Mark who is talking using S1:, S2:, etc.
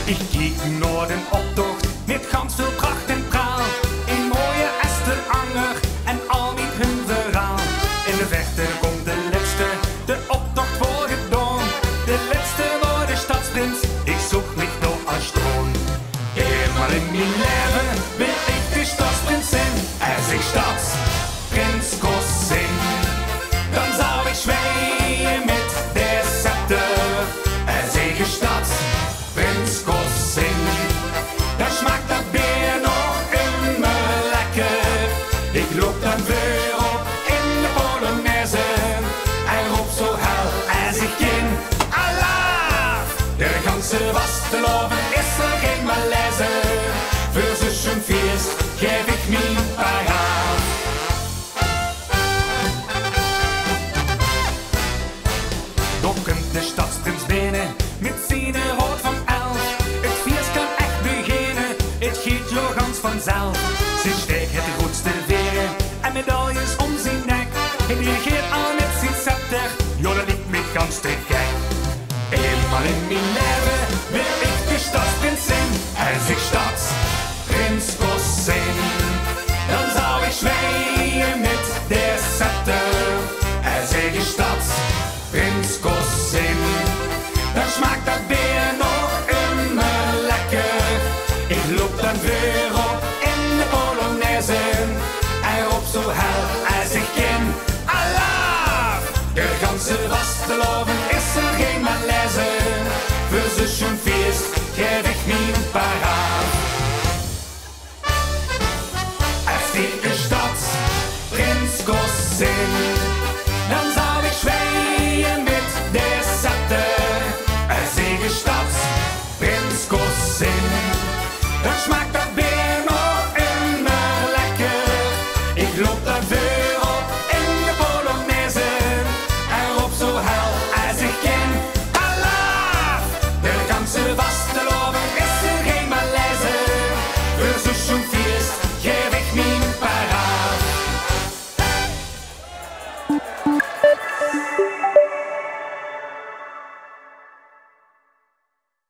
S1: Ik kijk naar de optocht met gans veel pracht en praal. Een mooie Esteranger en al niet hun verhaal. In de verte komt de laatste, de optocht wordt gedaan. De laatste wordt de Sjtadsprins, ik zoek mich door als troon. Eenmaal in mijn leven wil ik de Sjtadsprins zijn. Als ik Sjtadsprins Kos Zeen, dan zou ik zwijgen met de scepter. Als ik Sjtadsprins Kos Zeen, dan smaakt dat bier nog immer lekker. Ik loop dan weer op in de Polonaise en roep zo hel als ik in Allah. De ganse was te loven, is er geen malaise. Voor zo'n feest geef ik mijn paraat. Dan komt de Sjtadsprins binnen met zijn rood van elf. Het feest kan echt beginnen, het giet jo gans vanzelf. Ze steekt het grootste veren en medailles om zijn nek. Hij dirigeert al met zijn scepter, jo dat liep me gans te gek. Eenmaal in mijn